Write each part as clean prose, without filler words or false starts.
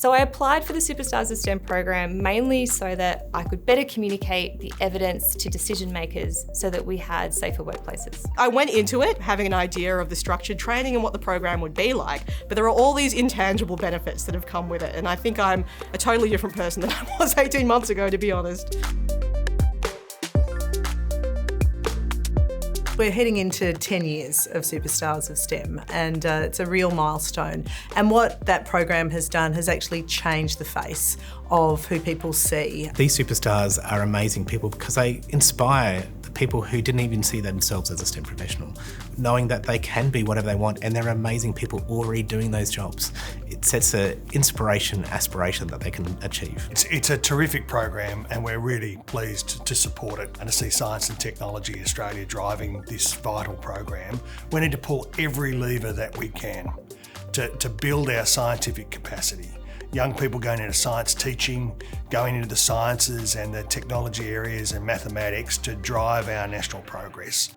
So I applied for the Superstars of STEM program mainly so that I could better communicate the evidence to decision makers so that we had safer workplaces. I went into it having an idea of the structured training and what the program would be like, but there are all these intangible benefits that have come with it, and I think I'm a totally different person than I was 18 months ago, to be honest. We're heading into 10 years of Superstars of STEM, and it's a real milestone. And what that program has done has actually changed the face of who people see. These superstars are amazing people because they inspire the people who didn't even see themselves as a STEM professional, knowing that they can be whatever they want, and they're amazing people already doing those jobs. It sets an inspiration, aspiration that they can achieve. It's a terrific program, and we're really pleased to support it and to see Science and Technology Australia driving this vital program. We need to pull every lever that we can to build our scientific capacity. Young people going into science teaching, going into the sciences and the technology areas and mathematics to drive our national progress.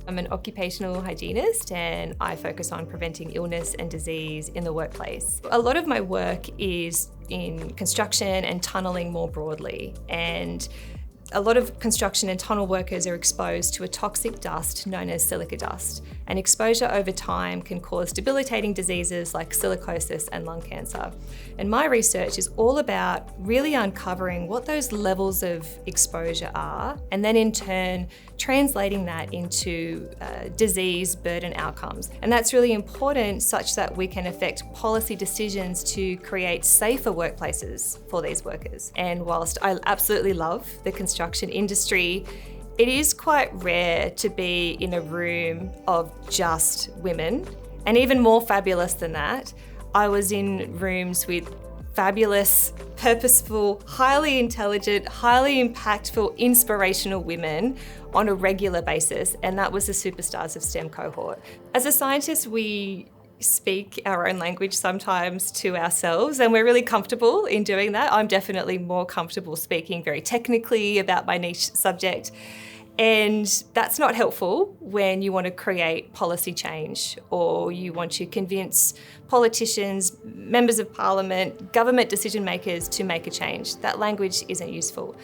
I'm an occupational hygienist and I focus on preventing illness and disease in the workplace. A lot of my work is in construction and tunnelling more broadly, and a lot of construction and tunnel workers are exposed to a toxic dust known as silica dust, and exposure over time can cause debilitating diseases like silicosis and lung cancer. And my research is all about really uncovering what those levels of exposure are, and then in turn translating that into disease burden outcomes. And that's really important such that we can affect policy decisions to create safer workplaces for these workers. And whilst I absolutely love the construction industry, it is quite rare to be in a room of just women. And even more fabulous than that, I was in rooms with fabulous, purposeful, highly intelligent, highly impactful, inspirational women on a regular basis, and that was the Superstars of STEM cohort. As a scientist, we speak our own language sometimes to ourselves, and we're really comfortable in doing that. I'm definitely more comfortable speaking very technically about my niche subject. And that's not helpful when you want to create policy change or you want to convince politicians, members of parliament, government decision makers to make a change. That language isn't useful.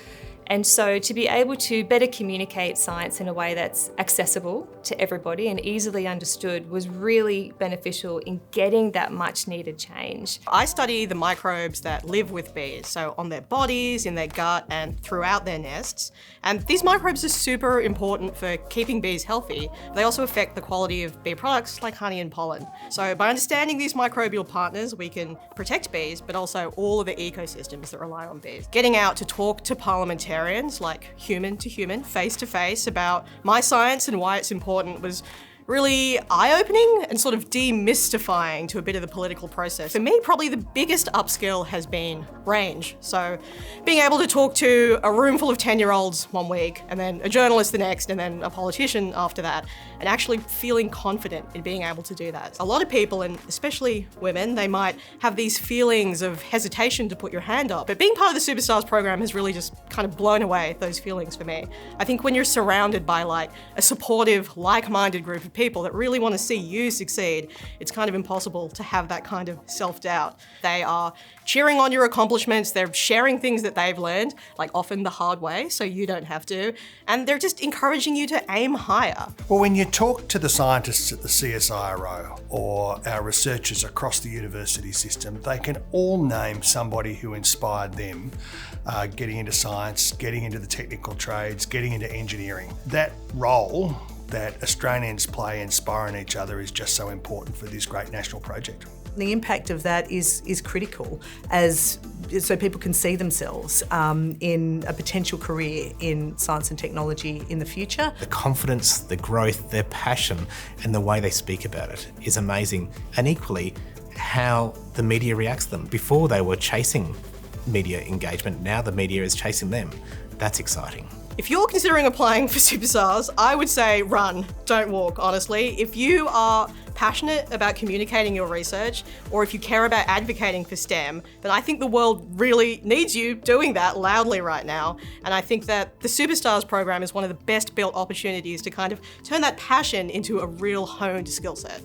And so to be able to better communicate science in a way that's accessible to everybody and easily understood was really beneficial in getting that much needed change. I study the microbes that live with bees, so on their bodies, in their gut, and throughout their nests. And these microbes are super important for keeping bees healthy. They also affect the quality of bee products like honey and pollen. So by understanding these microbial partners, we can protect bees, but also all of the ecosystems that rely on bees. Getting out to talk to parliamentarians, like human to human, face to face, about my science and why it's important was really eye-opening and sort of demystifying to a bit of the political process. For me, probably the biggest upskill has been range. So being able to talk to a room full of 10-year-olds one week, and then a journalist the next, and then a politician after that, and actually feeling confident in being able to do that. A lot of people, and especially women, they might have these feelings of hesitation to put your hand up, but being part of the Superstars program has really just kind of blown away those feelings for me. I think when you're surrounded by like a supportive, like-minded group of people that really want to see you succeed, it's kind of impossible to have that kind of self-doubt. They are cheering on your accomplishments, they're sharing things that they've learned, like often the hard way, so you don't have to, and they're just encouraging you to aim higher. Well, when you talk to the scientists at the CSIRO or our researchers across the university system, they can all name somebody who inspired them getting into science, getting into the technical trades, getting into engineering. That role that Australians play inspiring each other is just so important for this great national project. The impact of that is critical so people can see themselves in a potential career in science and technology in the future. The confidence, the growth, their passion and the way they speak about it is amazing. And equally, how the media reacts to them. Before they were chasing media engagement, now the media is chasing them. That's exciting. If you're considering applying for Superstars, I would say run, don't walk, honestly. If you are passionate about communicating your research, or if you care about advocating for STEM, then I think the world really needs you doing that loudly right now. And I think that the Superstars program is one of the best built opportunities to kind of turn that passion into a real honed skill set.